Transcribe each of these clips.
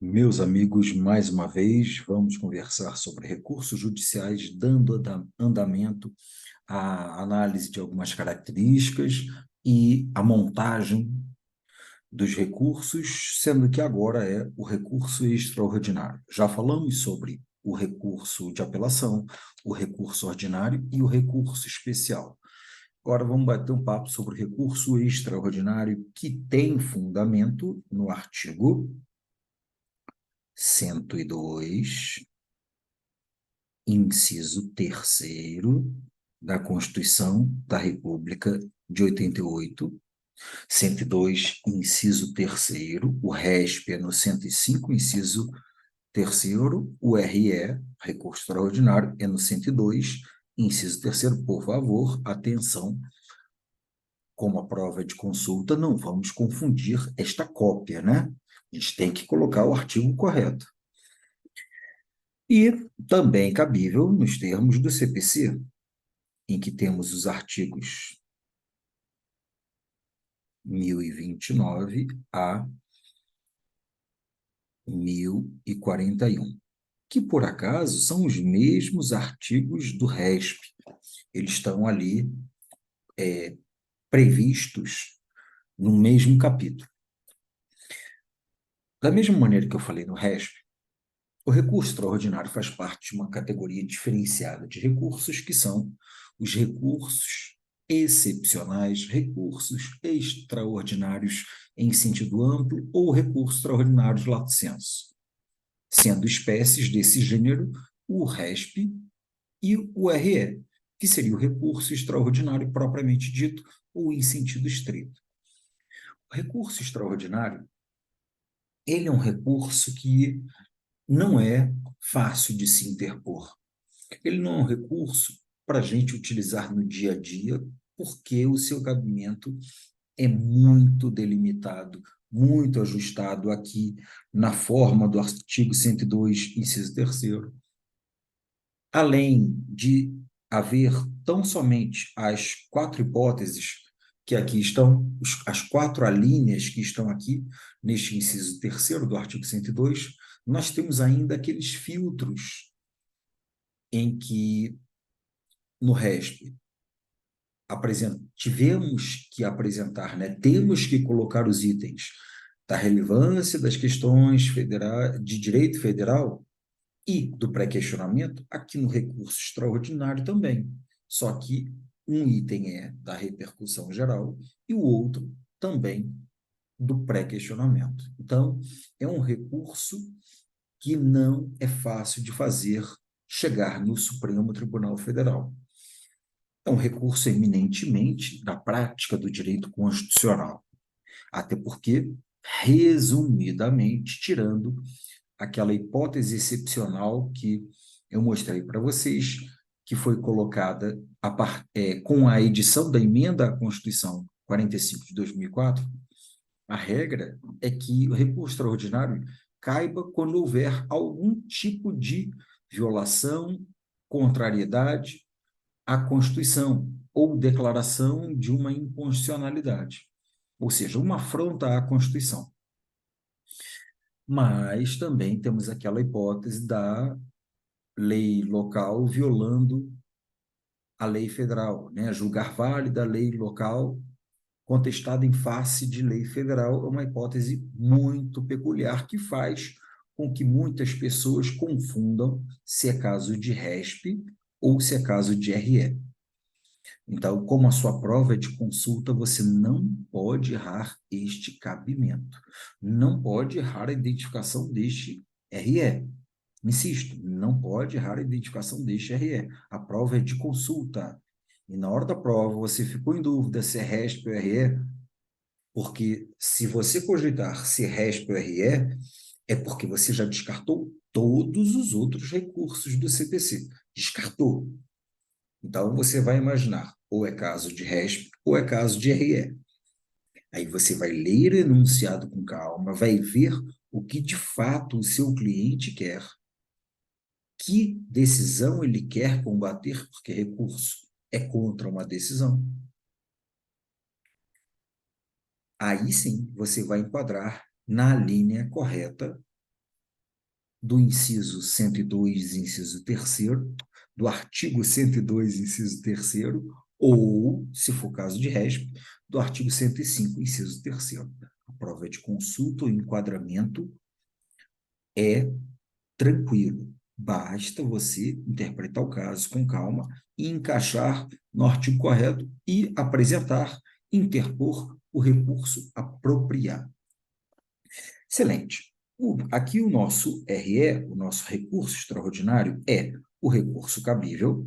Meus amigos, mais uma vez, vamos conversar sobre recursos judiciais, dando andamento à análise de algumas características e a montagem dos recursos, sendo que agora é o recurso extraordinário. Já falamos sobre o recurso de apelação, o recurso ordinário e o recurso especial. Agora vamos bater um papo sobre o recurso extraordinário, que tem fundamento no artigo 102, inciso terceiro da Constituição da República de 88, 102, inciso terceiro, o RESP é no 105, inciso terceiro, o RE, recurso extraordinário, é no 102, inciso terceiro. Por favor, atenção, como a prova é de consulta, não vamos confundir esta cópia, né? A gente tem que colocar o artigo correto. E também cabível nos termos do CPC, em que temos os artigos 1029 a 1041, que por acaso são os mesmos artigos do RESP. Eles estão ali previstos no mesmo capítulo. Da mesma maneira que eu falei no RESP, o recurso extraordinário faz parte de uma categoria diferenciada de recursos, que são os recursos excepcionais, recursos extraordinários em sentido amplo ou recursos extraordinários lato sensu, sendo espécies desse gênero o RESP e o RE, que seria o recurso extraordinário propriamente dito ou em sentido estrito. O recurso extraordinário, ele é um recurso que não é fácil de se interpor. Ele não é um recurso para a gente utilizar no dia a dia, porque o seu cabimento é muito delimitado, muito ajustado aqui na forma do artigo 102, inciso terceiro. Além de haver tão somente as quatro hipóteses que aqui estão, as quatro alíneas que estão aqui, neste inciso terceiro do artigo 102, nós temos ainda aqueles filtros em que, no RESP, tivemos que apresentar, né? Temos que colocar os itens da relevância das questões de direito federal e do pré-questionamento aqui no recurso extraordinário também. Só que um item é da repercussão geral e o outro também do pré-questionamento. Então, é um recurso que não é fácil de fazer chegar no Supremo Tribunal Federal. É um recurso eminentemente da prática do direito constitucional, até porque, resumidamente, tirando aquela hipótese excepcional que eu mostrei para vocês, que foi colocada com a edição da emenda à Constituição 45 de 2004, a regra é que o recurso extraordinário caiba quando houver algum tipo de violação, contrariedade à Constituição ou declaração de uma inconstitucionalidade, ou seja, uma afronta à Constituição. Mas também temos aquela hipótese da lei local violando a lei federal, né? Julgar válida a lei local contestada em face de lei federal é uma hipótese muito peculiar que faz com que muitas pessoas confundam se é caso de RESP ou se é caso de RE. Então, como a sua prova é de consulta, você não pode errar este cabimento. Não pode errar a identificação deste RE. Insisto, não pode errar a identificação deste RE. A prova é de consulta. E na hora da prova, você ficou em dúvida se é RESP ou RE, porque se você cogitar se é RESP ou RE, é porque você já descartou todos os outros recursos do CPC. Descartou. Então, você vai imaginar, ou é caso de RESP, ou é caso de RE. Aí você vai ler o enunciado com calma, vai ver o que de fato o seu cliente quer, que decisão ele quer combater, porque recurso é contra uma decisão. Aí sim, você vai enquadrar na linha correta do inciso 102, inciso terceiro, do artigo 102, inciso terceiro, ou, se for caso de RESP, do artigo 105, inciso terceiro. A prova de consulta ou enquadramento é tranquilo. Basta você interpretar o caso com calma e encaixar no artigo correto e apresentar, interpor o recurso apropriado. Excelente. Aqui o nosso RE, o nosso recurso extraordinário, é o recurso cabível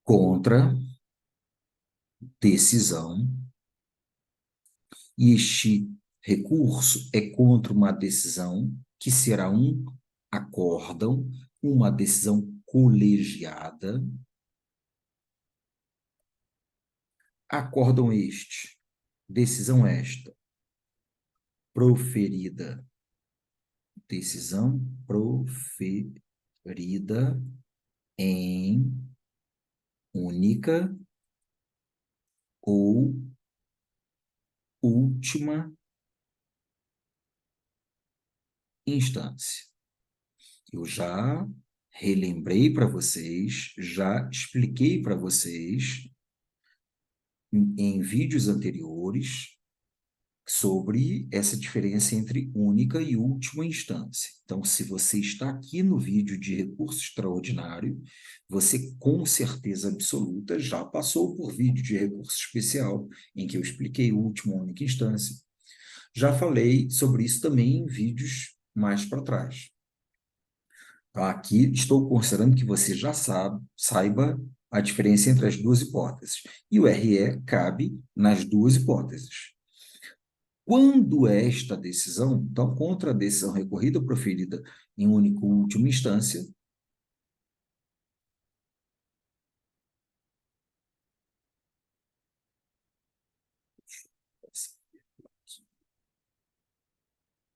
contra decisão, e este recurso é contra uma decisão que será um acórdão, uma decisão colegiada. Acórdão este, decisão esta, proferida, decisão proferida em única ou última instância. Eu já relembrei para vocês, já expliquei para vocês em vídeos anteriores sobre essa diferença entre única e última instância. Então, se você está aqui no vídeo de recurso extraordinário, você com certeza absoluta já passou por vídeo de recurso especial, em que eu expliquei última e única instância. Já falei sobre isso também em vídeos mais para trás. Aqui estou considerando que você já saiba a diferença entre as duas hipóteses. E o RE cabe nas duas hipóteses. Quando esta decisão, então, contra a decisão recorrida ou proferida em única ou última instância,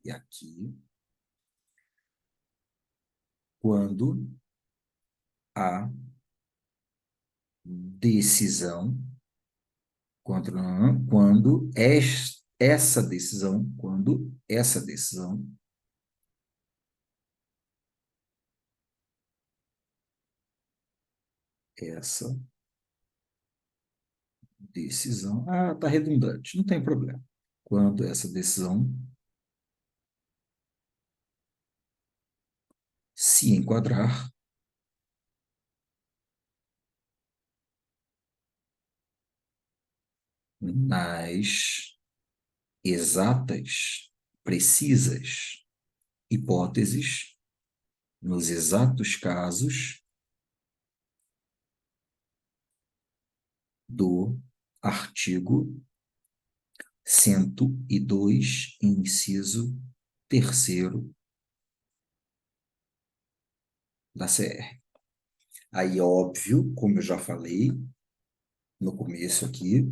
e aqui, quando a decisão, essa decisão, quando essa decisão essa decisão, está redundante, não tem problema. Quando essa decisão se enquadrar nas exatas, precisas hipóteses, nos exatos casos do artigo 102, inciso terceiro da CR. Aí, óbvio, como eu já falei no começo aqui,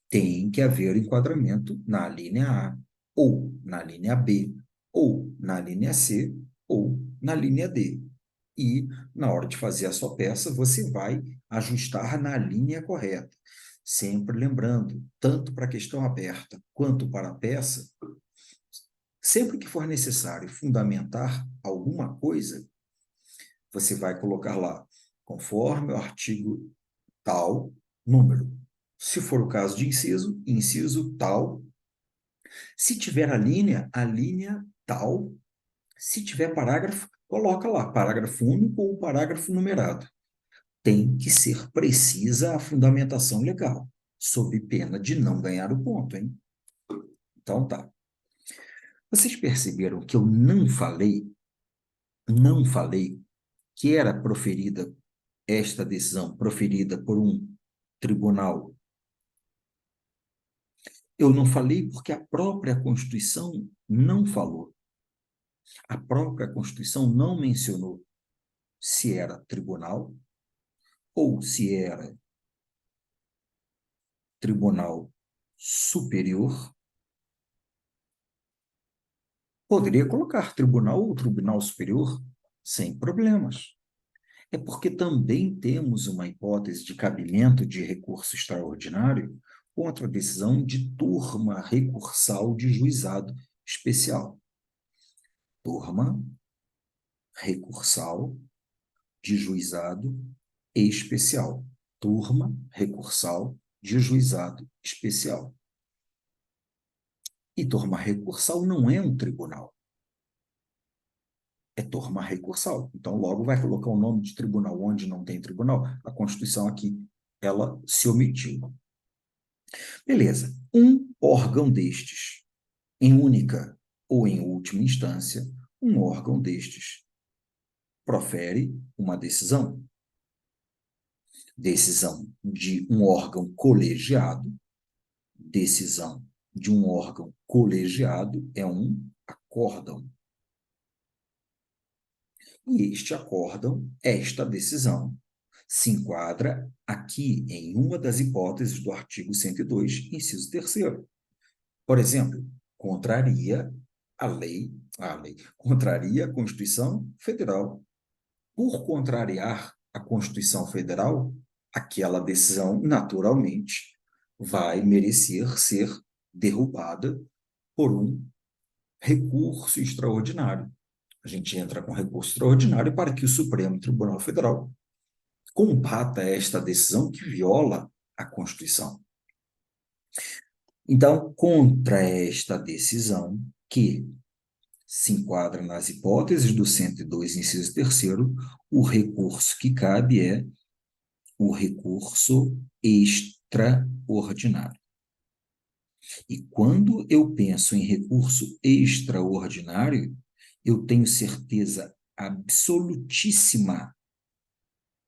tem que haver enquadramento na linha A, ou na linha B, ou na linha C, ou na linha D. E, na hora de fazer a sua peça, você vai ajustar na linha correta. Sempre lembrando, tanto para a questão aberta quanto para a peça, sempre que for necessário fundamentar alguma coisa, você vai colocar lá, conforme o artigo tal, número. Se for o caso de inciso, inciso tal. Se tiver a linha tal. Se tiver parágrafo, coloca lá, parágrafo único ou parágrafo numerado. Tem que ser precisa a fundamentação legal, sob pena de não ganhar o ponto, hein? Então tá. Vocês perceberam que eu não falei que era proferida esta decisão, proferida por um tribunal. Eu não falei porque a própria Constituição não falou. A própria Constituição não mencionou se era tribunal ou se era tribunal superior. Poderia colocar tribunal ou tribunal superior sem problemas. É porque também temos uma hipótese de cabimento de recurso extraordinário contra a decisão de turma recursal de juizado especial. Turma recursal de juizado especial. Turma recursal de juizado especial. E turma recursal não é um tribunal. É turma recursal. Então, logo vai colocar o nome de tribunal onde não tem tribunal. A Constituição aqui, ela se omitiu. Beleza. Um órgão destes, em única ou em última instância, um órgão destes profere uma decisão. Decisão de um órgão colegiado. Decisão de um órgão colegiado é um acórdão. E este acórdão, esta decisão, se enquadra aqui em uma das hipóteses do artigo 102, inciso 3º. Por exemplo, contraria contraria a Constituição Federal. Por contrariar a Constituição Federal, aquela decisão, naturalmente, vai merecer ser derrubada por um recurso extraordinário. A gente entra com recurso extraordinário para que o Supremo Tribunal Federal combata esta decisão que viola a Constituição. Então, contra esta decisão, que se enquadra nas hipóteses do 102, inciso 3º, o recurso que cabe é o recurso extraordinário. E quando eu penso em recurso extraordinário, eu tenho certeza absolutíssima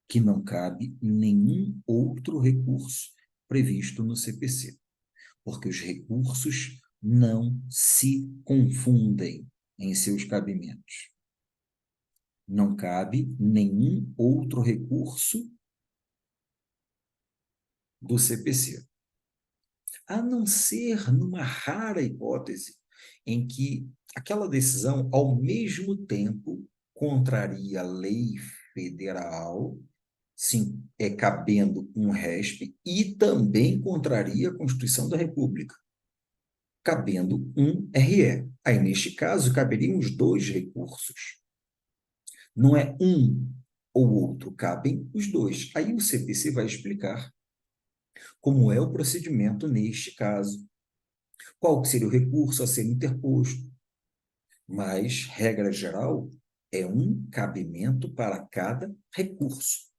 que não cabe nenhum outro recurso previsto no CPC, porque os recursos não se confundem em seus cabimentos. Não cabe nenhum outro recurso do CPC, a não ser numa rara hipótese em que aquela decisão, ao mesmo tempo, contraria a lei federal, sim, cabendo um RESP, e também contraria a Constituição da República, cabendo um RE. Aí, neste caso, caberiam os dois recursos. Não é um ou outro, cabem os dois. Aí o CPC vai explicar como é o procedimento neste caso, qual seria o recurso a ser interposto, mas, regra geral, é um cabimento para cada recurso,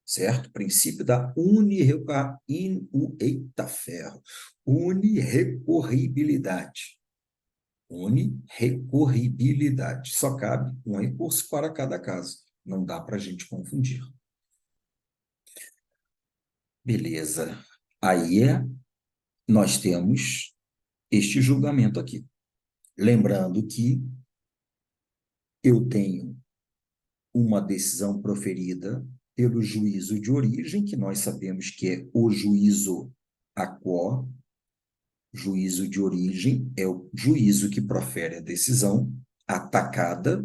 certo? Princípio da unirrecorribilidade. Unirrecorribilidade. Só cabe um recurso para cada caso. Não dá para a gente confundir. Beleza. Aí nós temos este julgamento aqui. Lembrando que eu tenho uma decisão proferida pelo juízo de origem, que nós sabemos que é o juízo aquo. Juízo de origem é o juízo que profere a decisão atacada.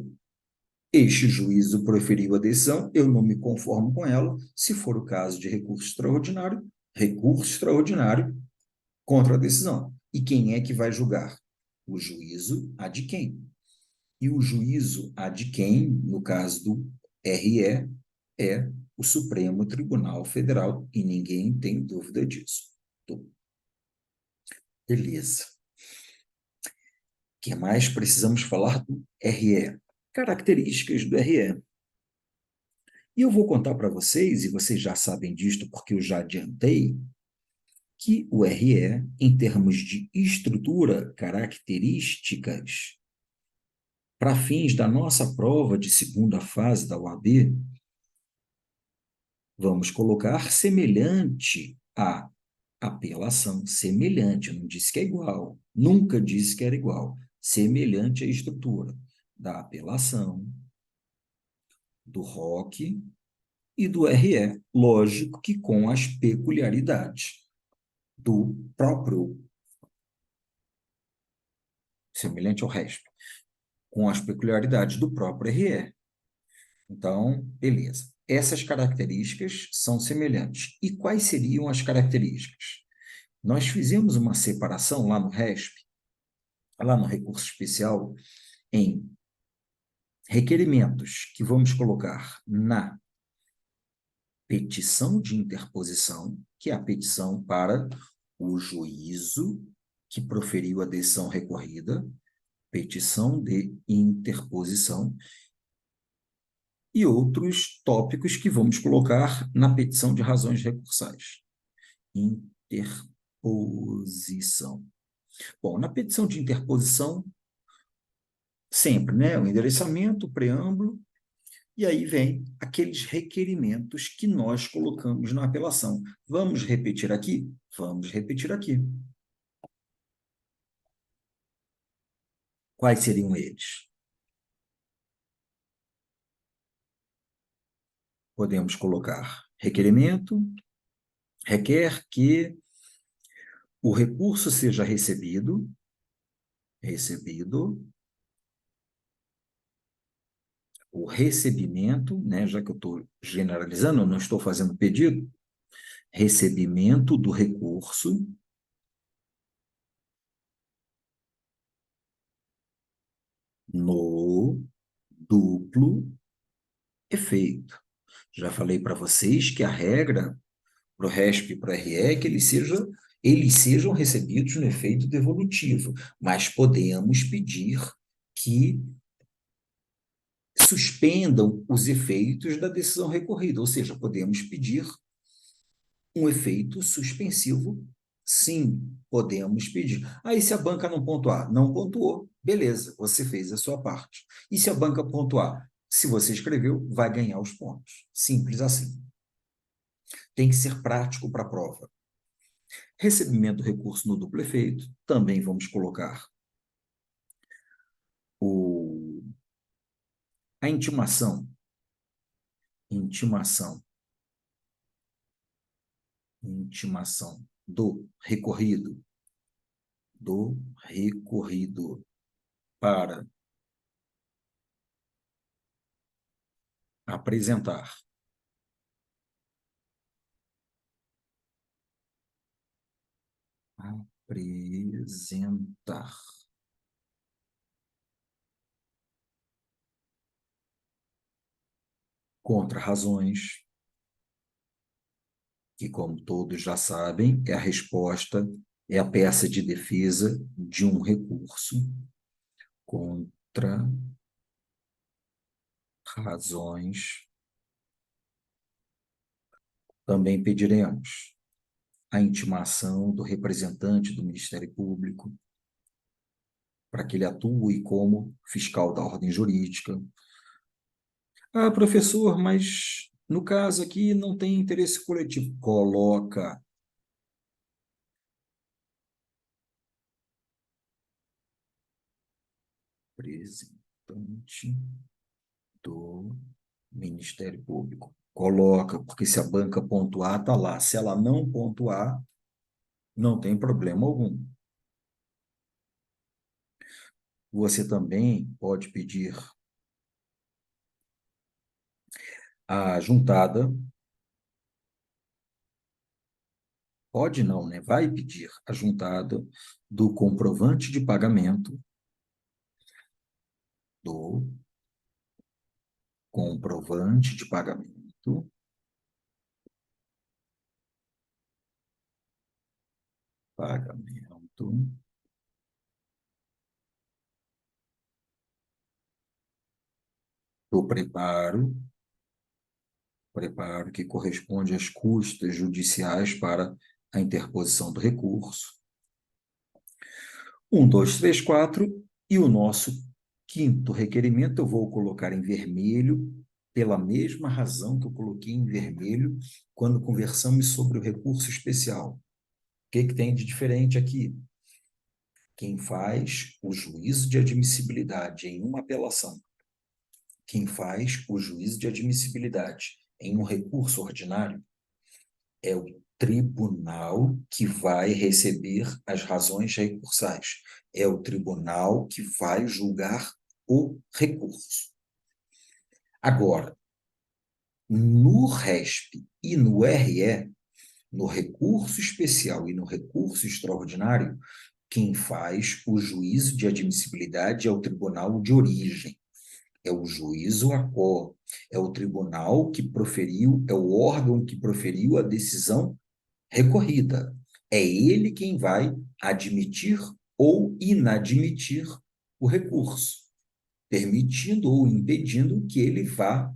Este juízo proferiu a decisão, eu não me conformo com ela. Se for o caso de recurso extraordinário contra a decisão. E quem é que vai julgar? O juízo a de quem? E o juízo a de quem, no caso do RE, é o Supremo Tribunal Federal, e ninguém tem dúvida disso. Então, beleza. O que mais precisamos falar do RE? Características do RE. E eu vou contar para vocês, e vocês já sabem disto porque eu já adiantei, que o RE, em termos de estrutura, características, para fins da nossa prova de segunda fase da OAB, vamos colocar semelhante à apelação, semelhante, não disse que é igual, nunca disse que era igual, semelhante à estrutura da apelação, do ROC e do RE, lógico que com as peculiaridades do próprio, semelhante ao resto, com as peculiaridades do próprio RE. Então, beleza. Essas características são semelhantes. E quais seriam as características? Nós fizemos uma separação lá no RESP, lá no recurso especial, em requerimentos que vamos colocar na petição de interposição, que é a petição para o juízo que proferiu a decisão recorrida, petição de interposição, e outros tópicos que vamos colocar na petição de razões recursais. Interposição. Bom, na petição de interposição, sempre, né? O endereçamento, o preâmbulo, e aí vem aqueles requerimentos que nós colocamos na apelação. Vamos repetir aqui? Vamos repetir aqui. Quais seriam eles? Podemos colocar requerimento, requer que o recurso seja recebido, o recebimento, né, já que eu estou generalizando, eu não estou fazendo pedido, recebimento do recurso no duplo efeito. Já falei para vocês que a regra para o RESP e para o RE é que eles sejam recebidos no efeito devolutivo, mas podemos pedir que suspendam os efeitos da decisão recorrida, ou seja, podemos pedir um efeito suspensivo, sim, podemos pedir. Aí, se a banca não pontuar, não pontuou, beleza, você fez a sua parte. E se a banca pontuar, se você escreveu, vai ganhar os pontos. Simples assim. Tem que ser prático para a prova. Recebimento do recurso no duplo efeito, também vamos colocar o, a intimação do recorrido para apresentar contra-razões, que, como todos já sabem, é a resposta, é a peça de defesa de um recurso contra razões. Também pediremos a intimação do representante do Ministério Público para que ele atue como fiscal da ordem jurídica. Ah, professor, mas no caso aqui não tem interesse coletivo. Coloca representante do Ministério Público. Coloca, porque se a banca pontuar, está lá. Se ela não pontuar, não tem problema algum. Você também pode pedir a juntada, pode não, né? Vai pedir a juntada do comprovante de pagamento, do comprovante de pagamento, do preparo que corresponde às custas judiciais para a interposição do recurso. 1, 2, 3, 4, e o nosso quinto requerimento eu vou colocar em vermelho, pela mesma razão que eu coloquei em vermelho quando conversamos sobre o recurso especial. O que tem de diferente aqui? Quem faz o juízo de admissibilidade em uma apelação, quem faz o juízo de admissibilidade em um recurso ordinário, é o tribunal que vai receber as razões recursais. É o tribunal que vai julgar o recurso. Agora, No RESP e no RE, no recurso especial e no recurso extraordinário, quem faz o juízo de admissibilidade é o tribunal de origem, é o juízo ACO, é o tribunal que proferiu, é o órgão que proferiu a decisão recorrida. É ele quem vai admitir ou inadmitir o recurso, permitindo ou impedindo que ele vá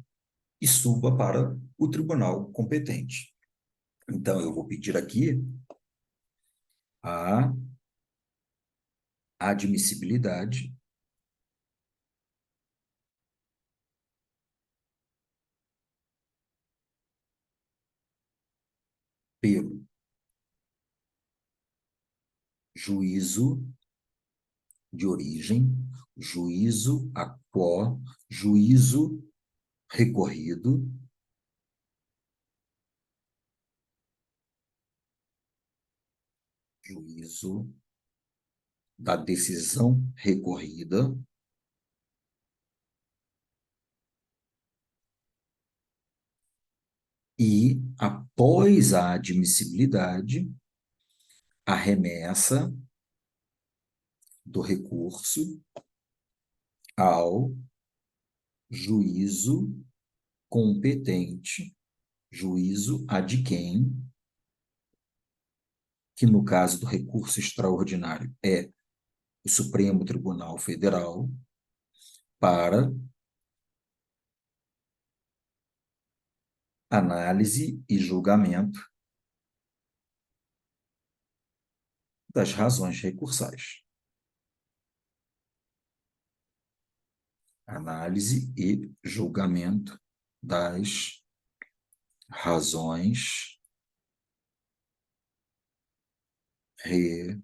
e suba para o tribunal competente. Então, eu vou pedir aqui a admissibilidade pelo juízo de origem, juízo a quo, juízo recorrido, juízo da decisão recorrida e, após a admissibilidade, a remessa do recurso ao juízo competente, juízo ad quem, que no caso do recurso extraordinário é o Supremo Tribunal Federal, para análise e julgamento das razões recursais. Análise e julgamento das razões recursais.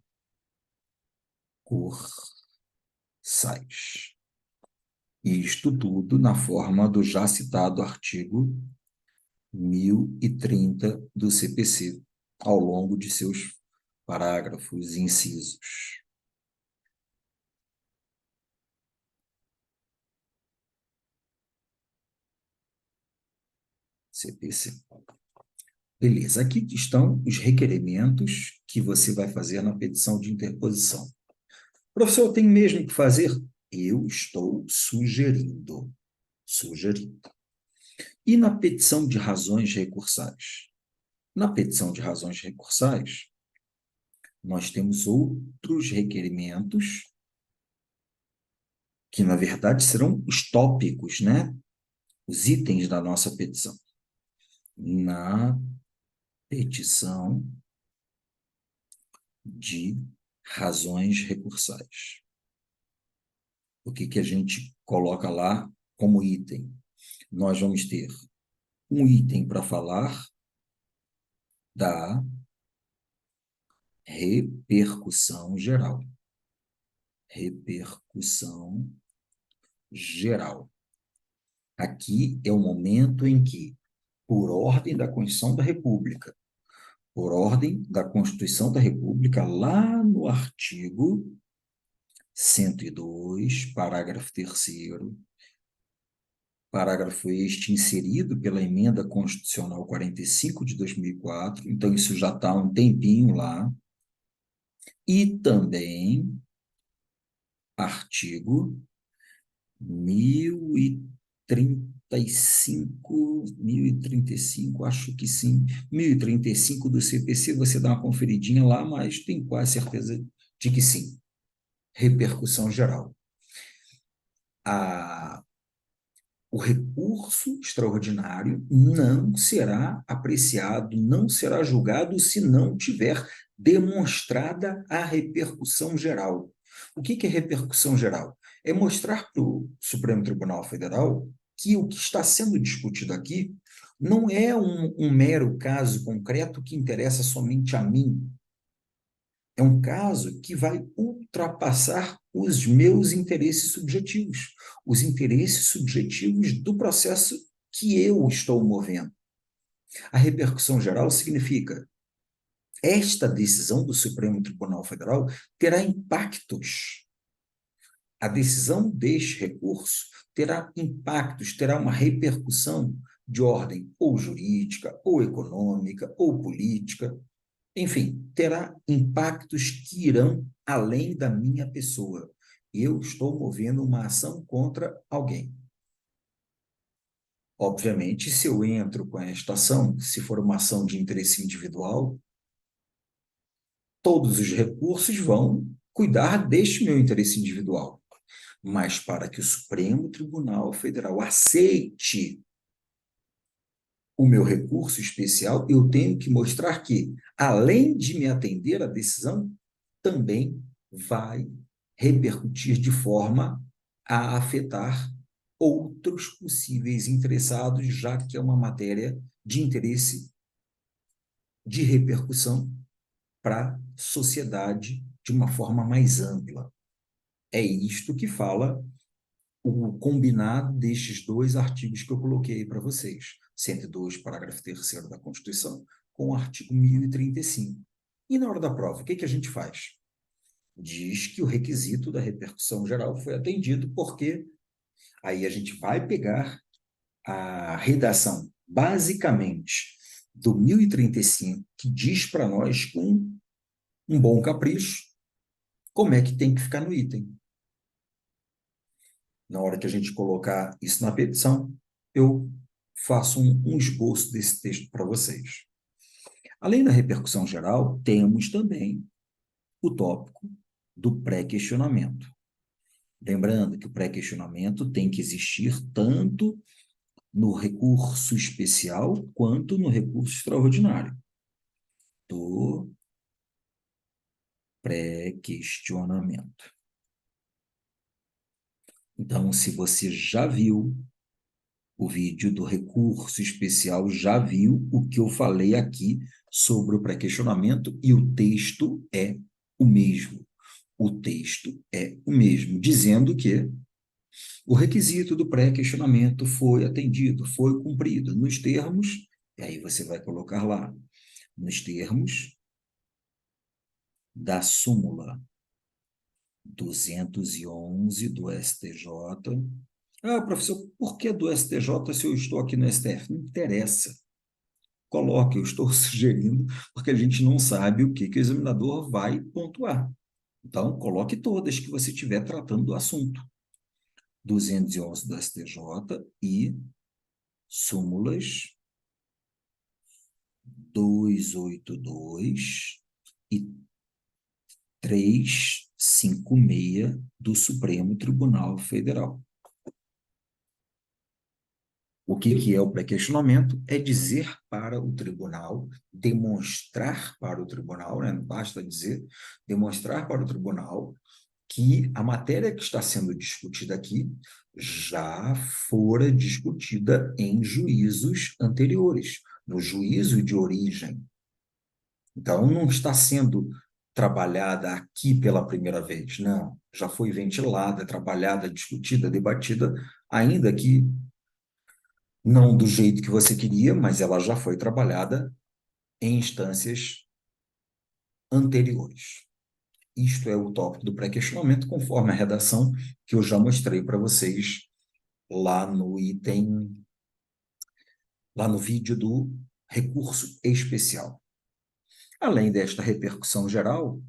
Isto tudo na forma do já citado artigo 1030 do CPC, ao longo de seus parágrafos e incisos. CPC. Beleza, aqui estão os requerimentos que você vai fazer na petição de interposição. Professor, eu tenho mesmo que fazer? Eu estou sugerindo. Sugerindo. E na petição de razões recursais? Na petição de razões recursais, nós temos outros requerimentos que, na verdade, serão os tópicos, né? Os itens da nossa petição. Na petição de razões recursais. O que a gente coloca lá como item? Nós vamos ter um item para falar da repercussão geral. Repercussão geral. Aqui é o momento em que, por ordem da Constituição da República, por ordem da Constituição da República, lá no artigo 102, parágrafo 3º, parágrafo este inserido pela Emenda Constitucional 45 de 2004, então isso já está há um tempinho lá, e também artigo 1035, acho que sim, 1035 do CPC, você dá uma conferidinha lá, mas tem quase certeza de que sim. Repercussão geral. O recurso extraordinário não será apreciado, não será julgado se não tiver demonstrada a repercussão geral. O que é repercussão geral? É mostrar para o Supremo Tribunal Federal que o que está sendo discutido aqui não é um mero caso concreto que interessa somente a mim. É um caso que vai ultrapassar os meus interesses subjetivos, os interesses subjetivos do processo que eu estou movendo. A repercussão geral significa esta decisão do Supremo Tribunal Federal terá impactos. A decisão deste recurso terá impactos, terá uma repercussão de ordem ou jurídica, ou econômica, ou política, enfim, terá impactos que irão além da minha pessoa. Eu estou movendo uma ação contra alguém. Obviamente, se eu entro com esta ação, se for uma ação de interesse individual, todos os recursos vão cuidar deste meu interesse individual. Mas para que o Supremo Tribunal Federal aceite o meu recurso especial, eu tenho que mostrar que, além de me atender à decisão, também vai repercutir de forma a afetar outros possíveis interessados, já que é uma matéria de interesse de repercussão para a sociedade de uma forma mais ampla. É isto que fala o combinado destes dois artigos que eu coloquei para vocês, 102, parágrafo 3º da Constituição, com o artigo 1035. E na hora da prova, o que a gente faz? Diz que o requisito da repercussão geral foi atendido, porque aí a gente vai pegar a redação, basicamente, do 1035, que diz para nós, com um bom capricho, como é que tem que ficar no item. Na hora que a gente colocar isso na petição, eu faço um esboço desse texto para vocês. Além da repercussão geral, temos também o tópico do pré-questionamento. Lembrando que o pré-questionamento tem que existir tanto no recurso especial quanto no recurso extraordinário. Do pré-questionamento. Então, se você já viu o vídeo do recurso especial, já viu o que eu falei aqui sobre o pré-questionamento, e o texto é o mesmo. O texto é o mesmo, dizendo que o requisito do pré-questionamento foi atendido, foi cumprido nos termos, e aí você vai colocar lá, nos termos da súmula 211 do STJ. Ah, professor, por que do STJ se eu estou aqui no STF? Não interessa. Coloque, eu estou sugerindo, porque a gente não sabe o que o examinador vai pontuar. Então, coloque todas que você estiver tratando do assunto. 211 do STJ e súmulas 282 e 356 do Supremo Tribunal Federal. O que é o pré-questionamento? É dizer para o tribunal, demonstrar para o tribunal, né? Não basta dizer, demonstrar para o tribunal que a matéria que está sendo discutida aqui já fora discutida em juízos anteriores, no juízo de origem. Então, não está sendo trabalhada aqui pela primeira vez, não. Já foi ventilada, trabalhada, discutida, debatida, ainda que não do jeito que você queria, mas ela já foi trabalhada em instâncias anteriores. Isto é o tópico do pré-questionamento, conforme a redação que eu já mostrei para vocês lá no item, lá no vídeo do recurso especial. Além desta repercussão geral,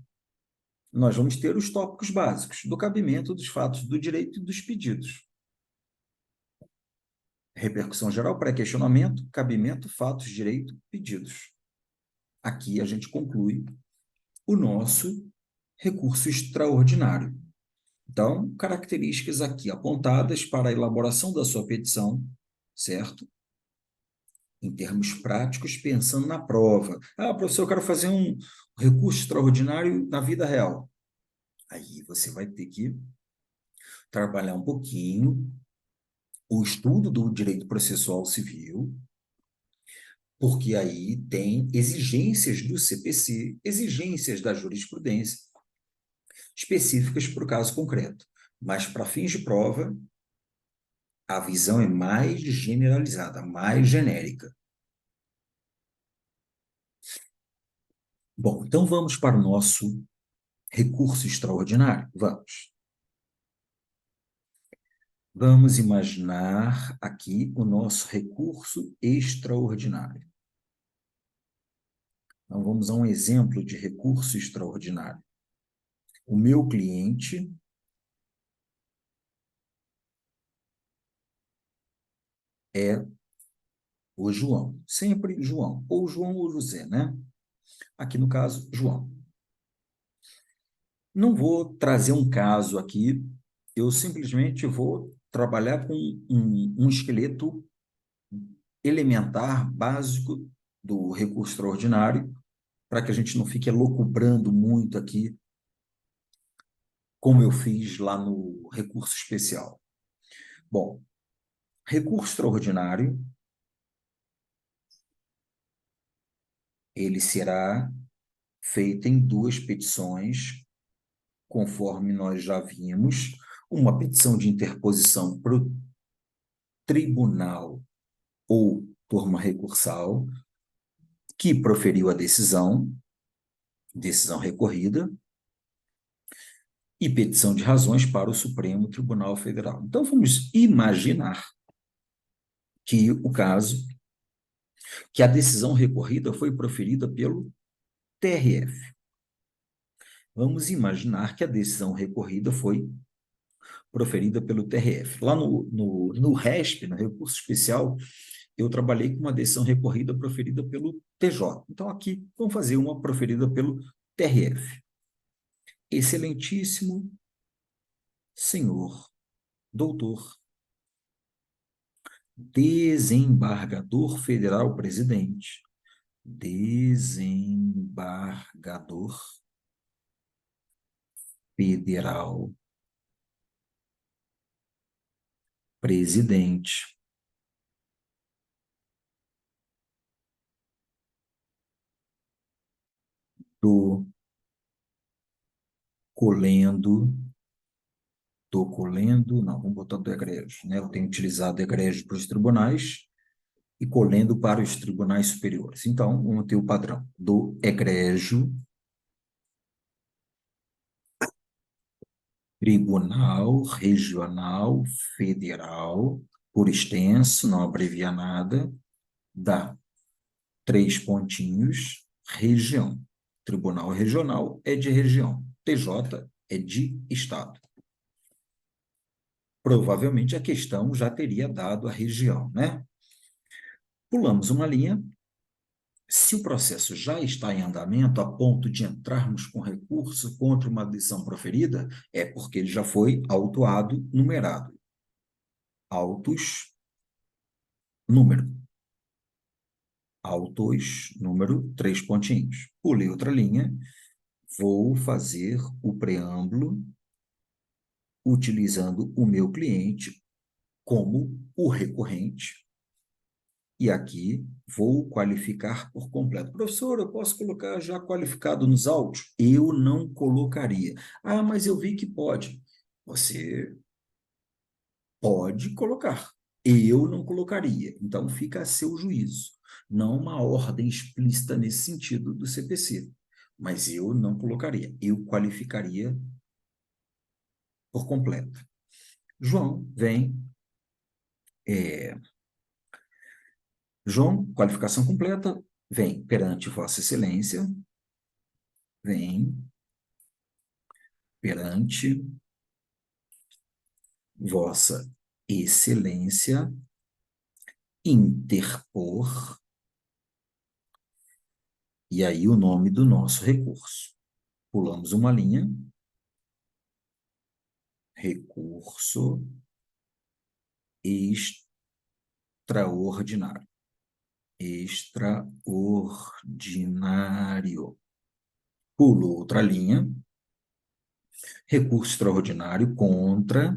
nós vamos ter os tópicos básicos do cabimento dos fatos do direito e dos pedidos. Repercussão geral, pré-questionamento, cabimento, fatos, direito, pedidos. Aqui a gente conclui o nosso recurso extraordinário. Então, características aqui apontadas para a elaboração da sua petição, certo? Em termos práticos, pensando na prova. Ah, professor, eu quero fazer um recurso extraordinário na vida real. Aí você vai ter que trabalhar um pouquinho o estudo do direito processual civil, porque aí tem exigências do CPC, exigências da jurisprudência, específicas para o caso concreto. Mas, para fins de prova, a visão é mais generalizada, mais genérica. Bom, então vamos para o nosso recurso extraordinário? Vamos. Vamos imaginar aqui o nosso recurso extraordinário. Então, vamos a um exemplo de recurso extraordinário. O meu cliente é o João. Sempre João. Ou João ou José, né? Aqui no caso, João. Não vou trazer um caso aqui, eu simplesmente vou trabalhar com um esqueleto elementar, básico do recurso extraordinário, para que a gente não fique elucubrando muito aqui, como eu fiz lá no recurso especial. Bom, recurso extraordinário, ele será feito em duas petições, conforme nós já vimos, uma petição de interposição para o tribunal ou turma recursal, que proferiu a decisão recorrida, e petição de razões para o Supremo Tribunal Federal. Então, vamos imaginar que o caso, que a decisão recorrida foi proferida pelo TRF. Vamos imaginar que a decisão recorrida foi proferida pelo TRF. Lá no RESP, no recurso especial, eu trabalhei com uma decisão recorrida proferida pelo TJ. Então, aqui, vamos fazer uma proferida pelo TRF. Excelentíssimo senhor doutor desembargador federal presidente, desembargador federal presidente do colendo, não, vamos botar do egrégio, né? Eu tenho utilizado egrégio para os tribunais e colendo para os tribunais superiores. Então, vamos ter o padrão do egrégio Tribunal Regional Federal, por extenso, não abrevia nada, da três pontinhos, região. Tribunal Regional é de região. TJ é de estado. Provavelmente a questão já teria dado a região, né? Pulamos uma linha. Se o processo já está em andamento a ponto de entrarmos com recurso contra uma decisão proferida, é porque ele já foi autuado, numerado. Autos, número. Autos, número, três pontinhos. Pulei outra linha, vou fazer o preâmbulo utilizando o meu cliente como o recorrente, e aqui vou qualificar por completo. Professor, eu posso colocar já qualificado nos autos? Eu não colocaria. Ah, mas eu vi que pode. Você pode colocar. Eu não colocaria. Então, fica a seu juízo. Não uma ordem explícita nesse sentido do CPC. Mas eu não colocaria. Eu qualificaria por completo. João vem. João, qualificação completa, vem perante Vossa Excelência, vem perante Vossa Excelência interpor, e aí o nome do nosso recurso. Pulamos uma linha, recurso extraordinário. Extraordinário. Pulou outra linha, recurso extraordinário contra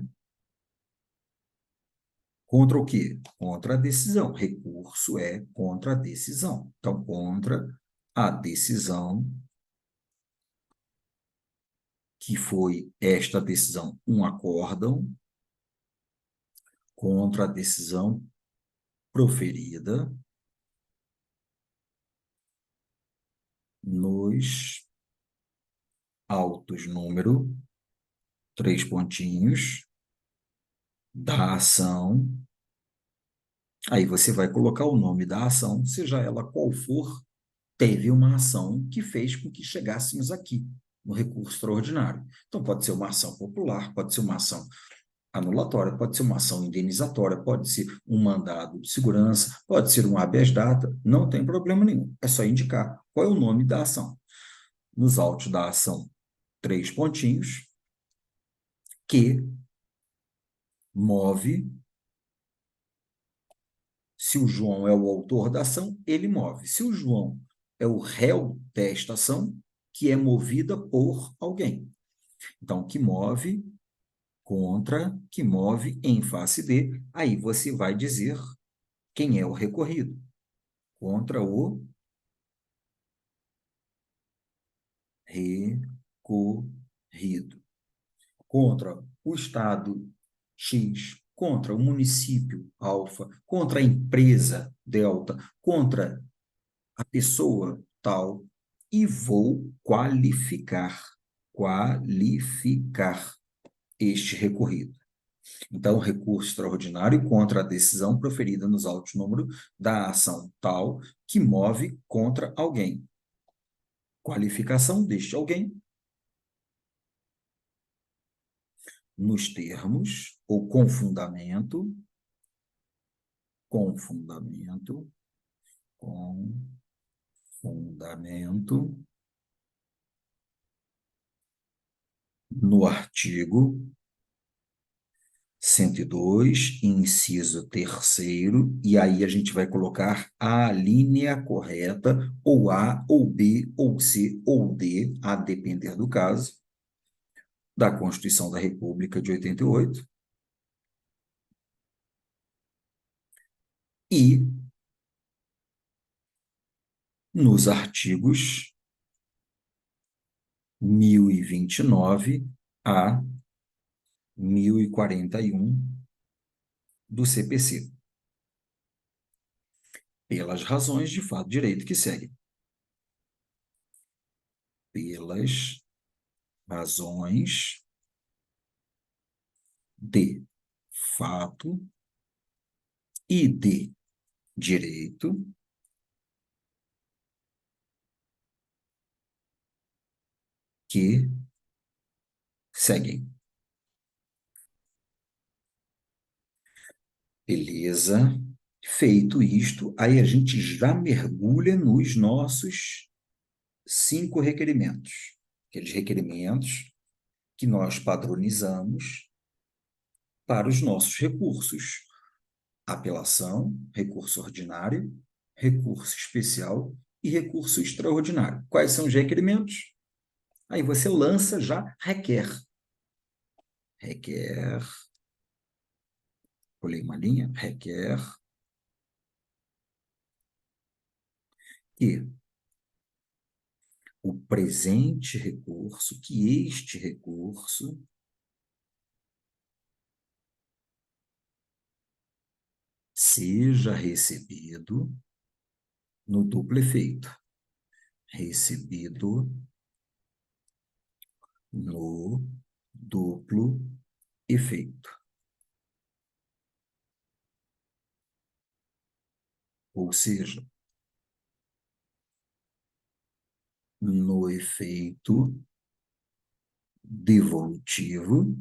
o quê? Contra a decisão. Recurso é contra a decisão. Então, contra a decisão, que foi esta decisão, um acórdão, contra a decisão proferida nos autos número, três pontinhos, da ação. Aí você vai colocar o nome da ação, seja ela qual for, teve uma ação que fez com que chegássemos aqui, no recurso extraordinário. Então, pode ser uma ação popular, pode ser uma ação anulatória, pode ser uma ação indenizatória, pode ser um mandado de segurança, pode ser um habeas data, não tem problema nenhum. É só indicar qual é o nome da ação. Nos autos da ação, três pontinhos, que move. Se o João é o autor da ação, ele move. Se o João é o réu desta ação, que é movida por alguém. Então, que move contra, que move em face de, aí você vai dizer quem é o recorrido. Contra o recorrido. Contra o Estado X, contra o município Alfa, contra a empresa Delta, contra a pessoa tal, e vou qualificar este recorrido. Então, recurso extraordinário contra a decisão proferida nos autos número da ação tal que move contra alguém. Qualificação deste alguém nos termos ou com fundamento, com fundamento no artigo 102, inciso terceiro, e aí a gente vai colocar a linha correta, ou A, ou B, ou C, ou D, a depender do caso, da Constituição da República de 88, e nos artigos 1029 a 1041 do CPC, pelas razões de fato direito que seguem. Pelas razões de fato e de direito que seguem. Beleza? Feito isto, aí a gente já mergulha nos nossos 5 requerimentos. Aqueles requerimentos que nós padronizamos para os nossos recursos. Apelação, recurso ordinário, recurso especial e recurso extraordinário. Quais são os requerimentos? Aí você lança já requer. Requer, pulei uma linha, requer que o presente recurso, que este recurso seja recebido no duplo efeito. Recebido no duplo efeito. Ou seja, no efeito devolutivo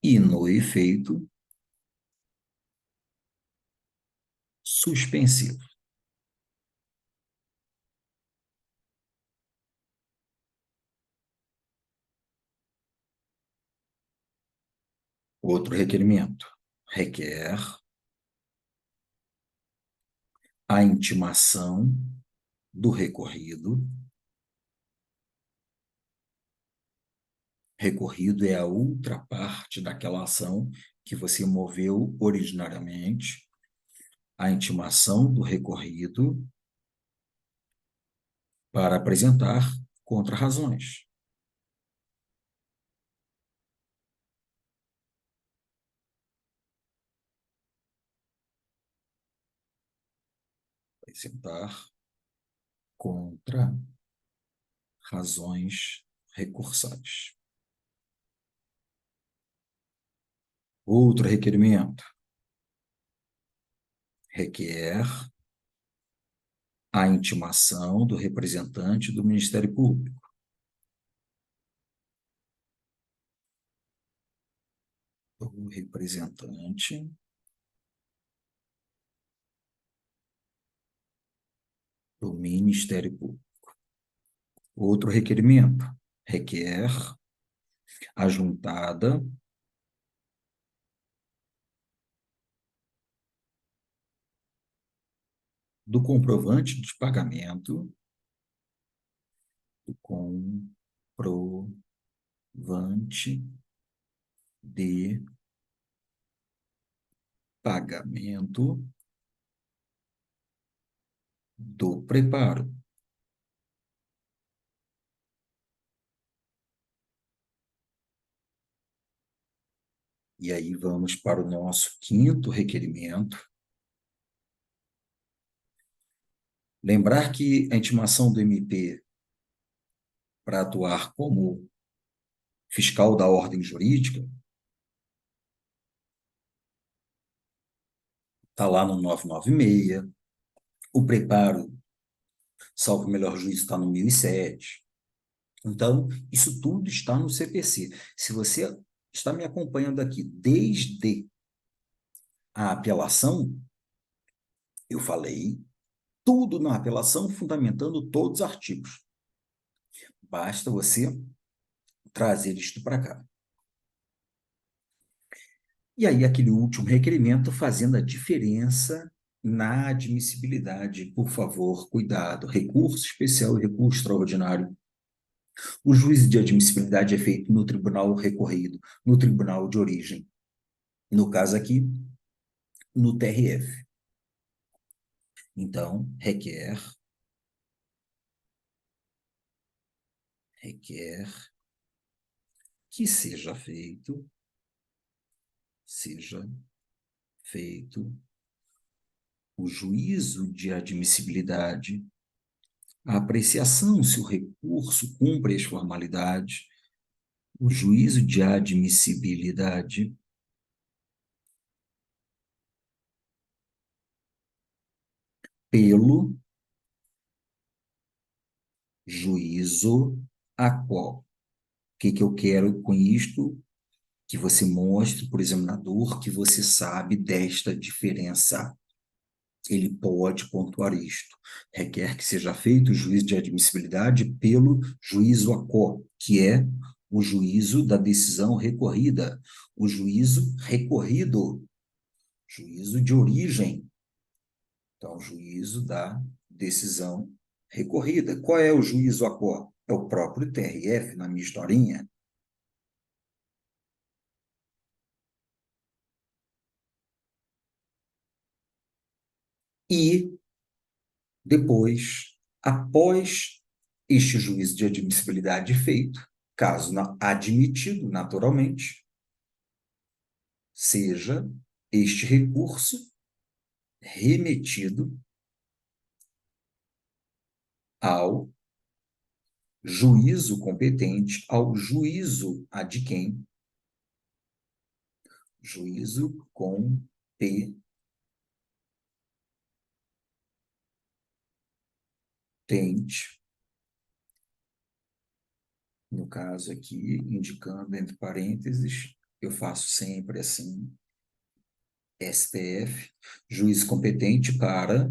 e no efeito suspensivo. Outro requerimento requer a intimação do recorrido. Recorrido é a outra parte daquela ação que você moveu originariamente. A intimação do recorrido para apresentar contrarrazões. Apresentar contra razões recursais. Outro requerimento requer a intimação do representante do Ministério Público. O representante do Ministério Público. Outro requerimento requer a juntada do comprovante de pagamento, do comprovante de pagamento do preparo. E aí vamos para o nosso quinto requerimento. Lembrar que a intimação do MP para atuar como fiscal da ordem jurídica está lá no 996, o preparo, salvo o melhor juízo, está no 1007. Então, isso tudo está no CPC. Se você está me acompanhando aqui desde a apelação, eu falei tudo na apelação, fundamentando todos os artigos. Basta você trazer isto para cá. E aí, aquele último requerimento fazendo a diferença na admissibilidade. Por favor, cuidado. Recurso especial e recurso extraordinário. O juízo de admissibilidade é feito no tribunal recorrido, no tribunal de origem. No caso aqui, no TRF. Então, requer que seja feito o juízo de admissibilidade, a apreciação se o recurso cumpre as formalidades, o juízo de admissibilidade pelo juízo a qual. O que eu quero com isto? Que você mostre para o examinador que você sabe desta diferença. Ele pode pontuar isto. Requer que seja feito o juízo de admissibilidade pelo juízo a qual, que é o juízo da decisão recorrida, o juízo recorrido, juízo de origem. Então, juízo da decisão recorrida. Qual é o juízo a qual? É o próprio TRF, na minha historinha. E depois, após este juízo de admissibilidade feito, caso admitido naturalmente, seja este recurso remetido ao juízo competente, ao juízo a de quem? Juízo competente. No caso aqui, indicando entre parênteses, eu faço sempre assim, STF, juiz competente para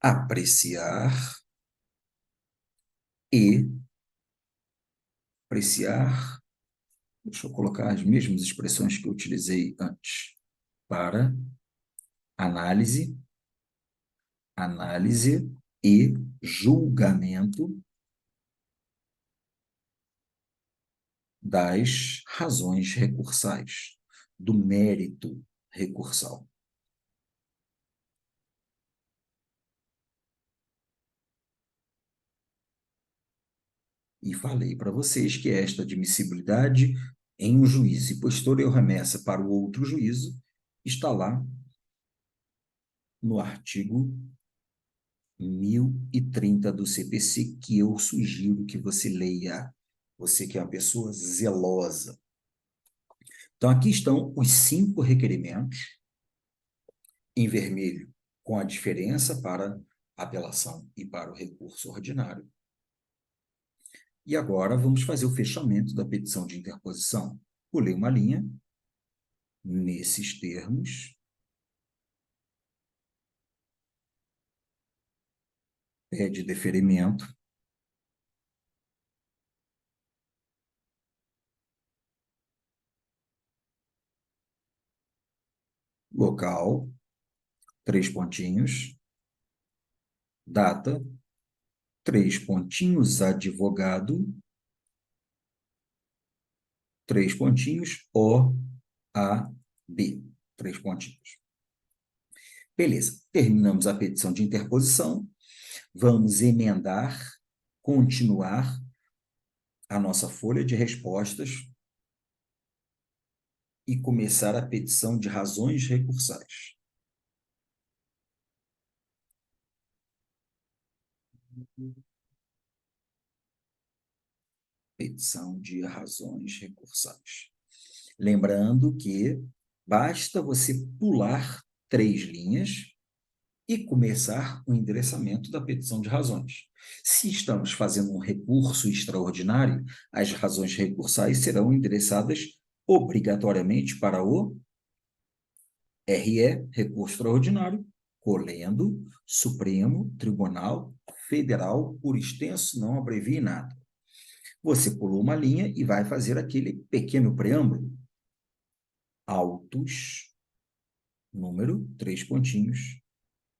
apreciar e apreciar, deixa eu colocar as mesmas expressões que eu utilizei antes, para análise e julgamento das razões recursais, do mérito recursal. E falei para vocês que esta admissibilidade em um juízo e posterior remessa para o outro juízo está lá no artigo 1030 do CPC, que eu sugiro que você leia Você que é uma pessoa zelosa. Então, aqui estão os 5 requerimentos, em vermelho, com a diferença para apelação e para o recurso ordinário. E agora vamos fazer o fechamento da petição de interposição. Pulei uma linha, nesses termos, pede deferimento, local, 3 pontinhos, data, 3 pontinhos, advogado, 3 pontinhos, O, A, B, 3 pontinhos. Beleza, terminamos a petição de interposição, vamos emendar, continuar a nossa folha de respostas e começar a petição de razões recursais. Petição de razões recursais. Lembrando que basta você pular 3 linhas e começar o endereçamento da petição de razões. Se estamos fazendo um recurso extraordinário, as razões recursais serão endereçadas obrigatoriamente para o RE, recurso extraordinário, colendo Supremo Tribunal Federal, por extenso, não abrevie nada. Você pulou uma linha e vai fazer aquele pequeno preâmbulo. Autos, número, 3 pontinhos,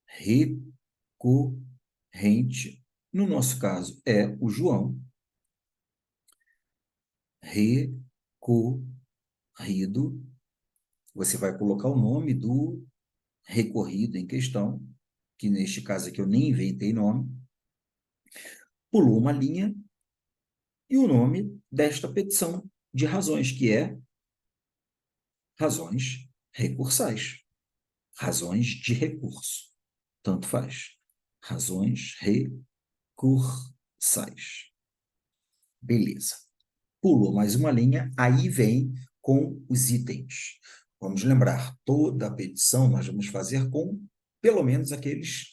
recorrente, no nosso caso é o João, recorrido, você vai colocar o nome do recorrido em questão, que neste caso aqui eu nem inventei nome, pulou uma linha e o nome desta petição de razões, que é razões recursais, razões de recurso, tanto faz, razões recursais. Beleza. Pulou mais uma linha, aí vem com os itens. Vamos lembrar, toda a petição nós vamos fazer com pelo menos aqueles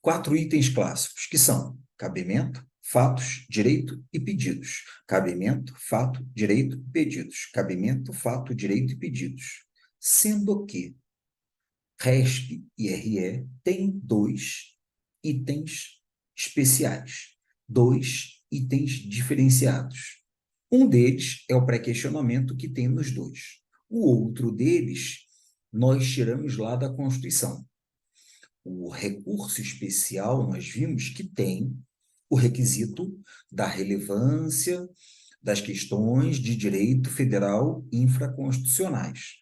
4 itens clássicos, que são cabimento, fatos, direito e pedidos. Cabimento, fato, direito e pedidos. Cabimento, fato, direito e pedidos. Sendo que RESP e RE têm 2 itens especiais, 2 itens diferenciados. Um deles é o pré-questionamento que tem nos 2. O outro deles nós tiramos lá da Constituição. O recurso especial, nós vimos que tem o requisito da relevância das questões de direito federal infraconstitucionais.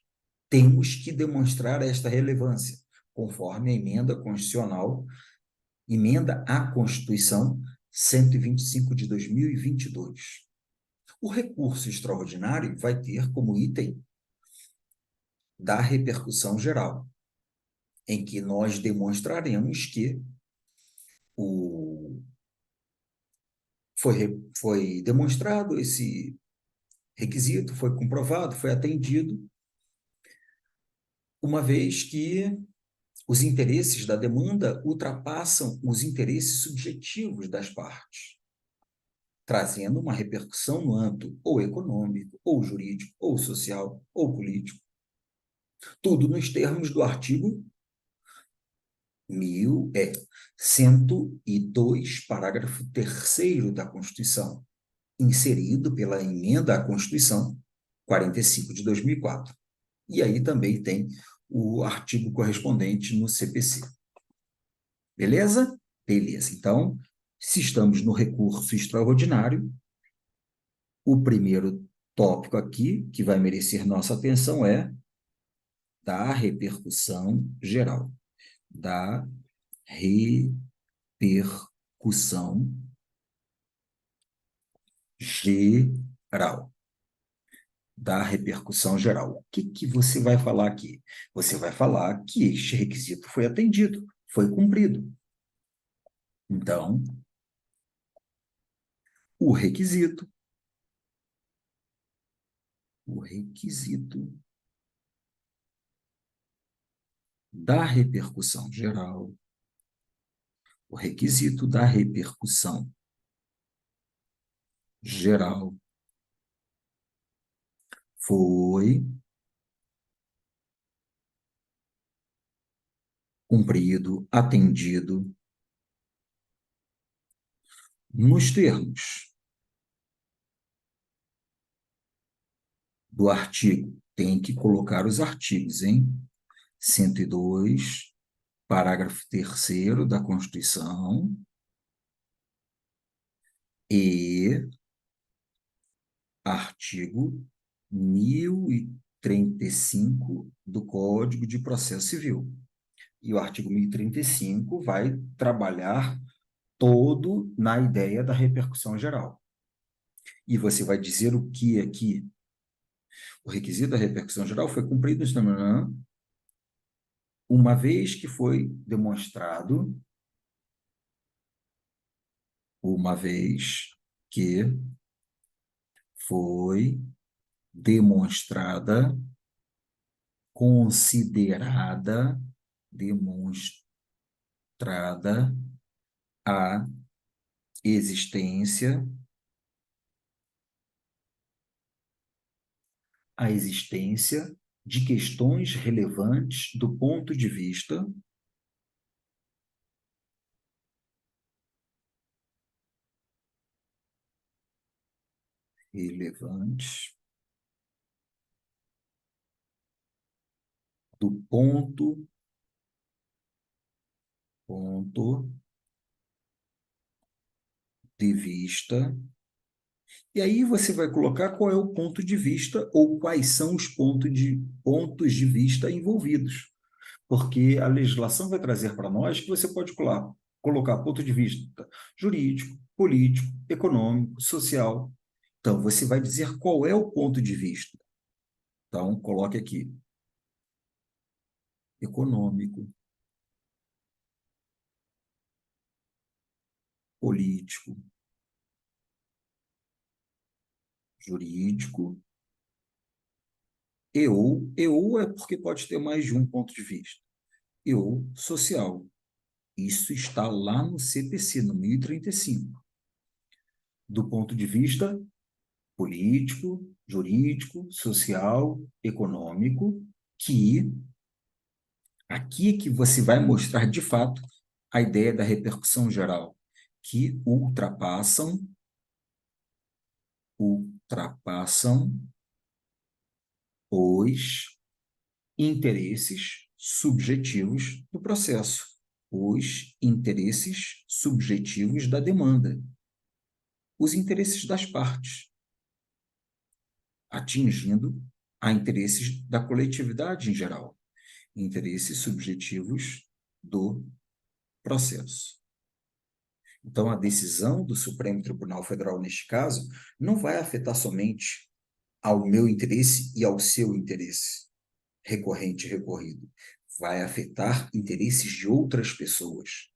Temos que demonstrar esta relevância, conforme a emenda constitucional, emenda à Constituição 125 de 2022. O recurso extraordinário vai ter como item da repercussão geral, em que nós demonstraremos que foi demonstrado esse requisito, foi comprovado, foi atendido, uma vez que os interesses da demanda ultrapassam os interesses subjetivos das partes, trazendo uma repercussão no âmbito ou econômico, ou jurídico, ou social, ou político. Tudo nos termos do artigo 102, parágrafo 3º da Constituição, inserido pela emenda à Constituição 45 de 2004. E aí também tem o artigo correspondente no CPC. Beleza? Beleza. Então, se estamos no recurso extraordinário, o primeiro tópico aqui, que vai merecer nossa atenção, é da repercussão geral. Da repercussão geral. Da repercussão geral. O que você vai falar aqui? Você vai falar que este requisito foi atendido, foi cumprido. Então, o requisito, o requisito da repercussão geral, o requisito da repercussão geral foi cumprido, atendido nos termos do artigo. Tem que colocar os artigos, hein? 102, parágrafo 3º da Constituição e artigo 1035 do Código de Processo Civil. E o artigo 1035 vai trabalhar todo na ideia da repercussão geral. E você vai dizer o que aqui? O requisito da repercussão geral foi cumprido uma vez que foi demonstrado, uma vez que foi demonstrada, considerada, demonstrada a existência, de questões relevantes do ponto de vista relevantes do ponto de vista. E aí você vai colocar qual é o ponto de vista ou quais são os pontos de vista envolvidos. Porque a legislação vai trazer para nós que você pode colocar ponto de vista jurídico, político, econômico, social. Então, você vai dizer qual é o ponto de vista. Então, coloque aqui: econômico, político, jurídico, e ou é porque pode ter mais de um ponto de vista, e/ou social. Isso está lá no CPC, no 1035. Do ponto de vista político, jurídico, social, econômico, que aqui é que você vai mostrar de fato a ideia da repercussão geral, que ultrapassam os interesses subjetivos do processo, os interesses subjetivos da demanda, os interesses das partes, atingindo a interesses da coletividade em geral, interesses subjetivos do processo. Então, a decisão do Supremo Tribunal Federal, neste caso, não vai afetar somente ao meu interesse e ao seu interesse recorrente e recorrido. Vai afetar interesses de outras pessoas.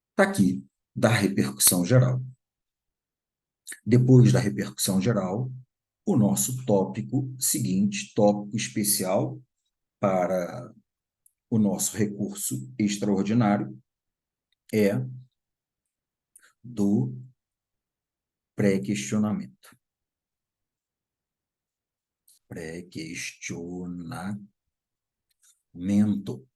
Está aqui, da repercussão geral. Depois da repercussão geral, o nosso tópico seguinte, tópico especial para o nosso recurso extraordinário, é do pré-questionamento. Pré-questionamento.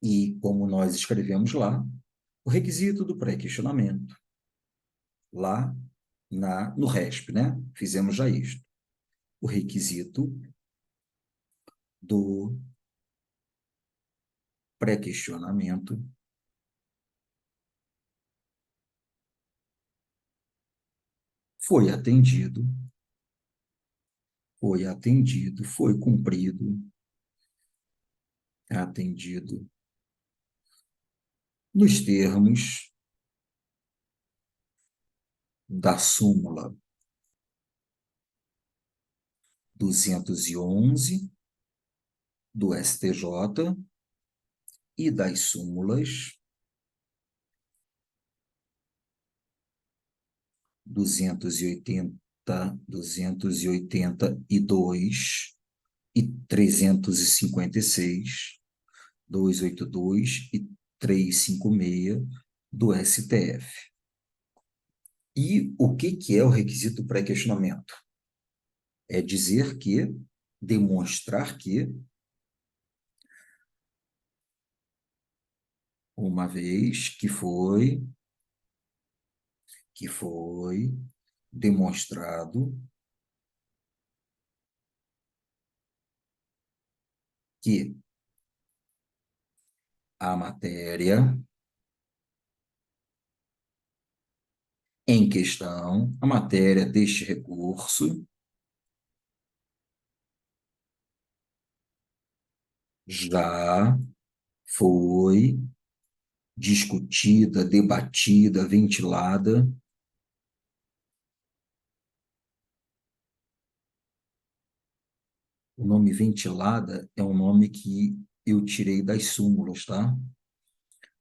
E, como nós escrevemos lá, o requisito do pré-questionamento, lá no RESP, né? Fizemos já isto. O requisito do pré-questionamento foi atendido, foi cumprido, atendido nos termos da súmula 211 do STJ e das súmulas 282 e 356, 282 e 356 do STF. E o que é o requisito pré-questionamento? É dizer que, demonstrar que, uma vez que foi demonstrado que a matéria em questão, a matéria deste recurso, já foi discutida, debatida, ventilada. O nome ventilada é um nome que eu tirei das súmulas, tá?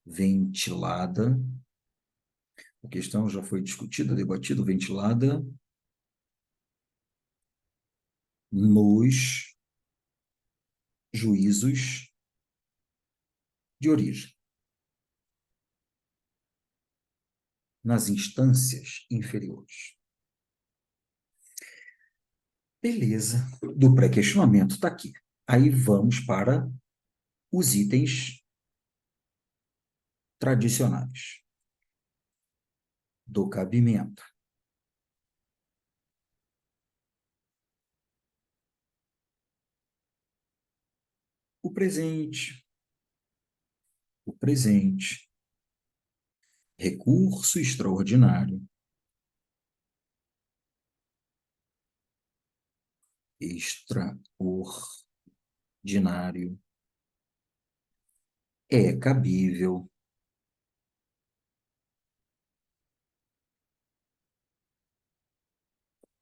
Ventilada. A questão já foi discutida, debatida, ventilada nos juízos de origem, nas instâncias inferiores. Beleza. Do pré-questionamento está aqui. Aí vamos para os itens tradicionais do cabimento. O presente, recurso extraordinário, é cabível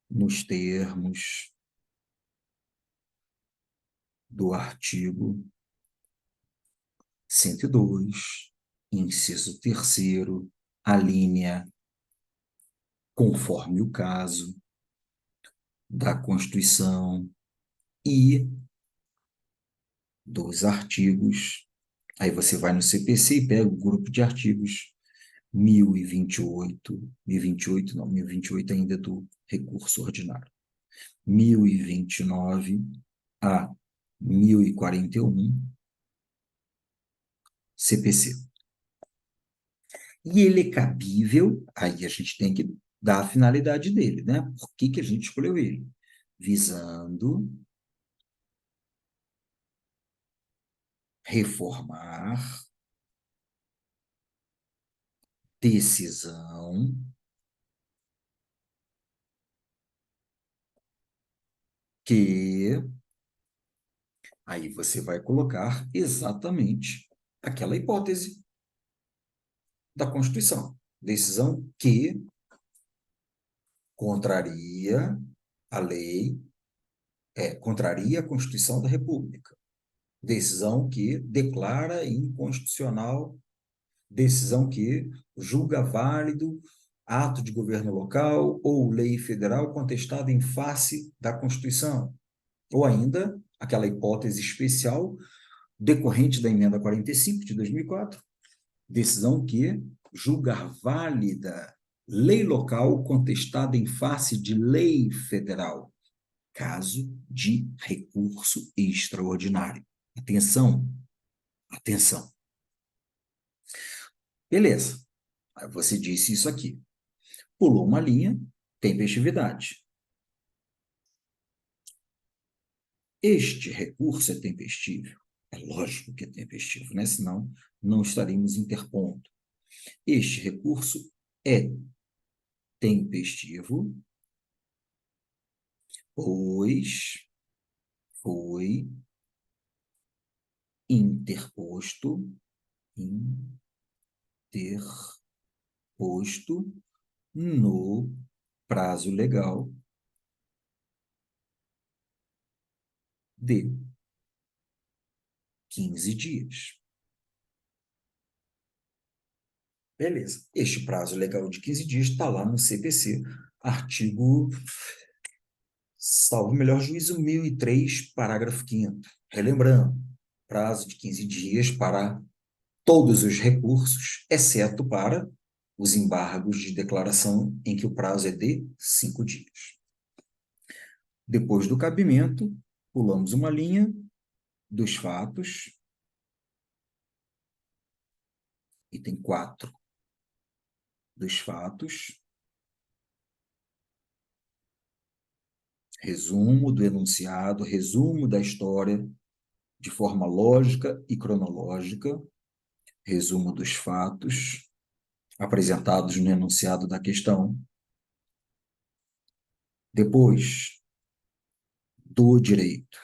nos termos do artigo 102, inciso 3º, alínea, conforme o caso, da Constituição e dos artigos. Aí você vai no CPC e pega o grupo de artigos 1028 não, 1028 ainda é do recurso ordinário, 1029 a 1041, CPC. E ele é cabível, aí a gente tem que dar a finalidade dele, né? Por que a gente escolheu ele? Visando reformar decisão que... Aí você vai colocar exatamente aquela hipótese da Constituição. Decisão que contraria a lei, contraria a Constituição da República. Decisão que declara inconstitucional, decisão que julga válido ato de governo local ou lei federal contestada em face da Constituição. Ou ainda, aquela hipótese especial decorrente da emenda 45 de 2004, decisão que julgar válida lei local contestada em face de lei federal, caso de recurso extraordinário. Atenção, atenção. Beleza, aí você disse isso aqui. Pulou uma linha, tempestividade. Este recurso é tempestivo? É lógico que é tempestivo, né? Senão não estaríamos interpondo. Este recurso é tempestivo, pois foi interposto no prazo legal de 15 dias. Beleza. Este prazo legal de 15 dias está lá no CPC artigo, salvo melhor juízo, 1003, parágrafo 5º. Relembrando, prazo de 15 dias para todos os recursos, exceto para os embargos de declaração, em que o prazo é de 5 dias. Depois do cabimento, pulamos uma linha dos fatos, item 4 dos fatos, resumo do enunciado, resumo da história, de forma lógica e cronológica, resumo dos fatos apresentados no enunciado da questão. Depois do direito,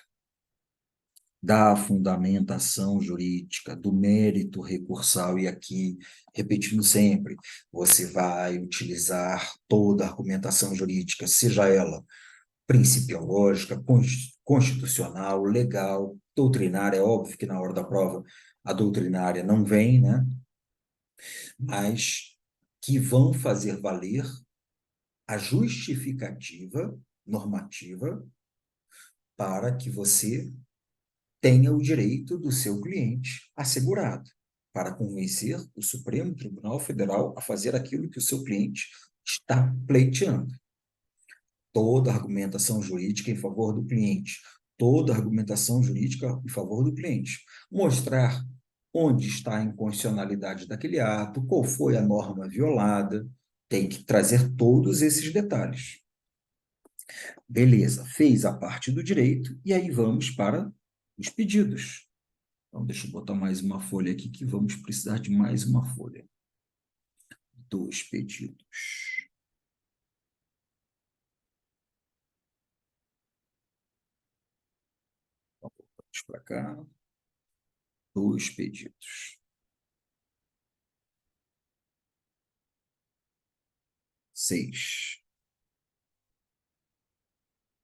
da fundamentação jurídica, do mérito recursal, e aqui, repetindo sempre, você vai utilizar toda a argumentação jurídica, seja ela principiológica, constitucional, legal, doutrinária. É óbvio que na hora da prova a doutrinária não vem, né? Mas que vão fazer valer a justificativa normativa para que você tenha o direito do seu cliente assegurado, para convencer o Supremo Tribunal Federal a fazer aquilo que o seu cliente está pleiteando. Toda argumentação jurídica em favor do cliente, toda argumentação jurídica em favor do cliente. Mostrar onde está a inconstitucionalidade daquele ato, qual foi a norma violada, tem que trazer todos esses detalhes. Beleza, fez a parte do direito, e aí vamos para os pedidos. Então, deixa eu botar mais uma folha aqui, que vamos precisar de mais uma folha. Dos pedidos. Então, vamos para cá. Dos pedidos. 6.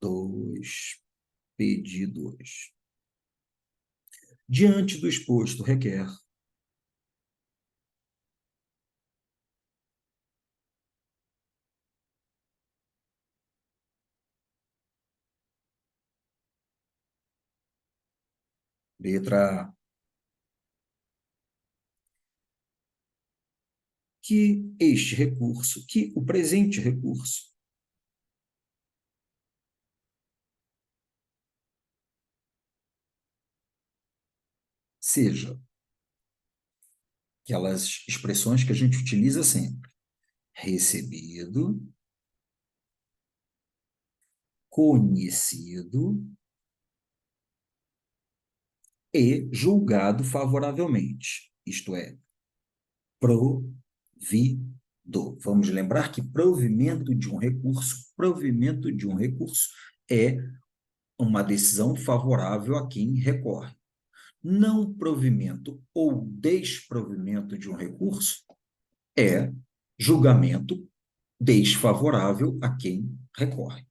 Dos pedidos. Diante do exposto, requer letra A, que este recurso, que o presente recurso seja aquelas expressões que a gente utiliza sempre: recebido, conhecido e julgado favoravelmente, isto é, provido. Vamos lembrar que provimento de um recurso é uma decisão favorável a quem recorre. Não provimento ou desprovimento de um recurso é julgamento desfavorável a quem recorre.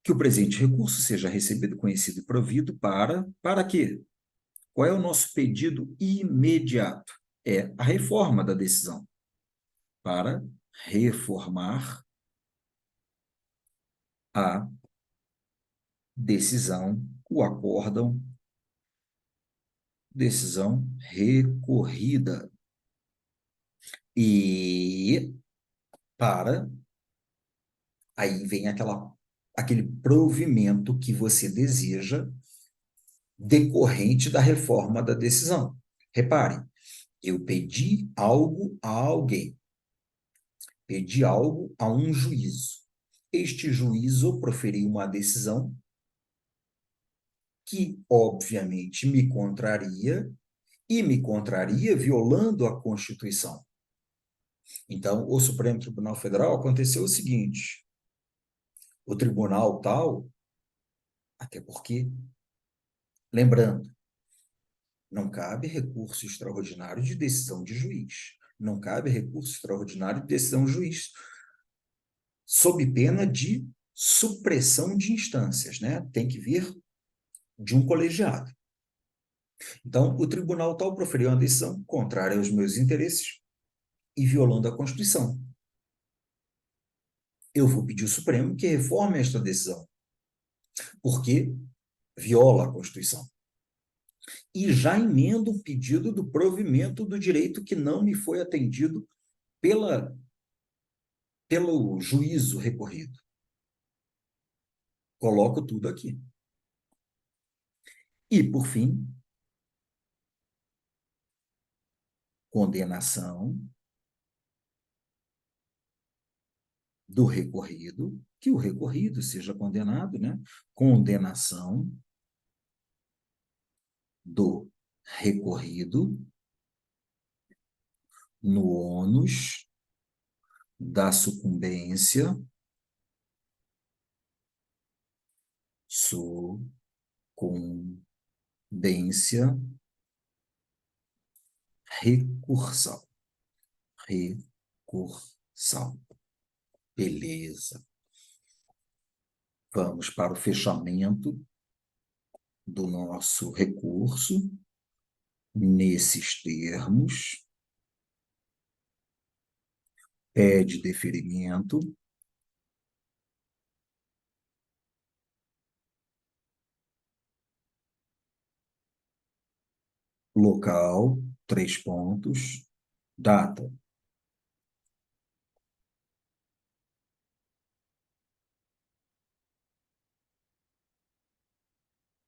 Que o presente recurso seja recebido, conhecido e provido para quê? Qual é o nosso pedido imediato? É a reforma da decisão. Para reformar a decisão, o acórdão, decisão recorrida. E aí vem aquele provimento que você deseja decorrente da reforma da decisão. Repare, eu pedi algo a alguém, pedi algo a um juízo. Este juízo proferiu uma decisão que, obviamente, me contraria, e me contraria violando a Constituição. Então, o Supremo Tribunal Federal aconteceu o seguinte: o tribunal tal, até porque, lembrando, não cabe recurso extraordinário de decisão de juiz, não cabe recurso extraordinário de decisão de juiz, sob pena de supressão de instâncias, né? Tem que vir de um colegiado. Então, o tribunal tal proferiu uma decisão contrária aos meus interesses e violando a Constituição. eu vou pedir ao Supremo que reforme esta decisão, porque viola a Constituição. E já emendo o pedido do provimento do direito que não me foi atendido pelo juízo recorrido. Coloco tudo aqui. E, por fim, condenação do recorrido, que o recorrido seja condenado, né? Condenação do recorrido no ônus da sucumbência recursal. Recursal. Beleza. Vamos para o fechamento do nosso recurso nesses termos. Pede deferimento. Local, 3 pontos. Data.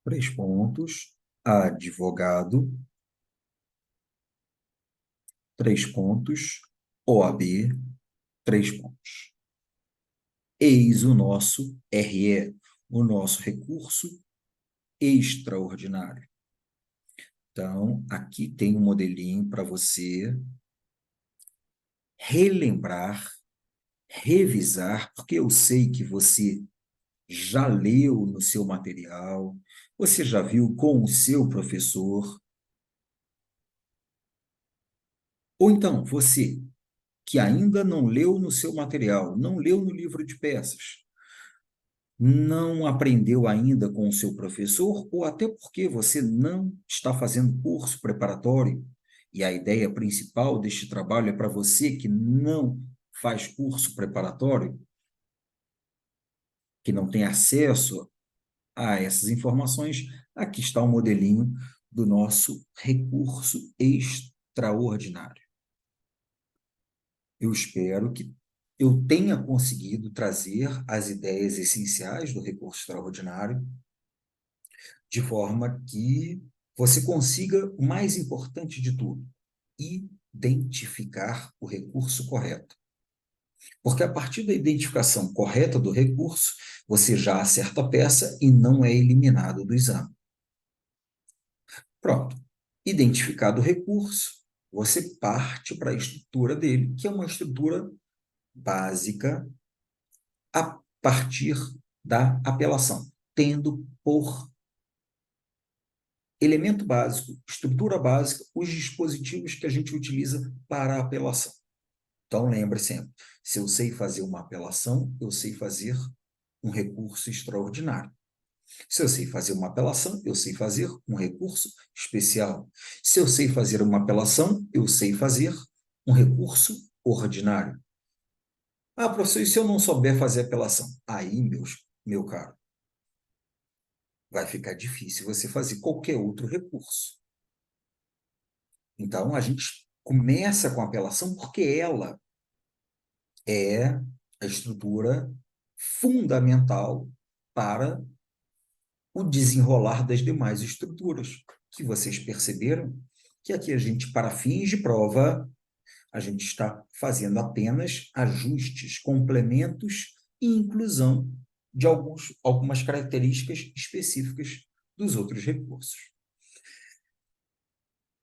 Três pontos. Advogado. 3 pontos. OAB. 3 pontos. Eis o nosso RE, o nosso recurso extraordinário. Então, aqui tem um modelinho para você relembrar, revisar, porque eu sei que você já leu no seu material, você já viu com o seu professor, ou então você que ainda não leu no seu material, não leu no livro de peças, não aprendeu ainda com o seu professor, ou até porque você não está fazendo curso preparatório, e a ideia principal deste trabalho é para você que não faz curso preparatório, que não tem acesso a essas informações, aqui está o modelinho do nosso recurso extraordinário. Eu espero que eu tenha conseguido trazer as ideias essenciais do recurso extraordinário de forma que você consiga o mais importante de tudo, identificar o recurso correto. Porque a partir da identificação correta do recurso, você já acerta a peça e não é eliminado do exame. Pronto. Identificado o recurso, você parte para a estrutura dele, que é uma estrutura básica a partir da apelação, tendo por elemento básico, estrutura básica, os dispositivos que a gente utiliza para a apelação. Então, lembre sempre, se eu sei fazer uma apelação, eu sei fazer um recurso extraordinário. Se eu sei fazer uma apelação, eu sei fazer um recurso especial. Se eu sei fazer uma apelação, eu sei fazer um recurso ordinário. Ah, professor, e se eu não souber fazer apelação? Aí, meu caro, vai ficar difícil você fazer qualquer outro recurso. Então, a gente começa com a apelação porque ela é a estrutura fundamental para o desenrolar das demais estruturas, que vocês perceberam que aqui a gente, para fins de prova, a gente está fazendo apenas ajustes, complementos e inclusão de algumas características específicas dos outros recursos.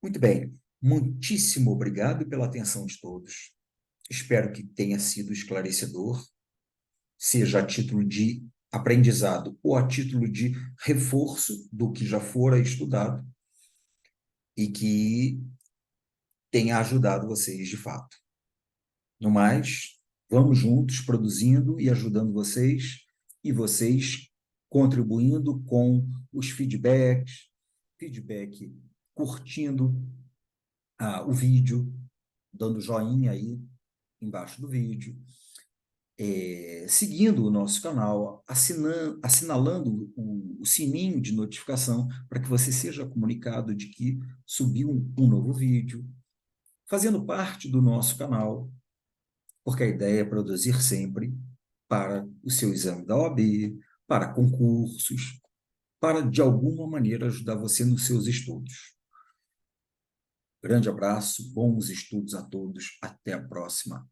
Muito bem, muitíssimo obrigado pela atenção de todos. Espero que tenha sido esclarecedor, seja a título de aprendizado ou a título de reforço do que já fora estudado e que tenha ajudado vocês de fato. No mais, vamos juntos produzindo e ajudando vocês e vocês contribuindo com os feedback, curtindo o vídeo, dando joinha aí embaixo do vídeo, seguindo o nosso canal, assinalando o sininho de notificação para que você seja comunicado de que subiu um novo vídeo, fazendo parte do nosso canal, porque a ideia é produzir sempre para o seu exame da OAB, para concursos, para, de alguma maneira, ajudar você nos seus estudos. Grande abraço, bons estudos a todos, até a próxima.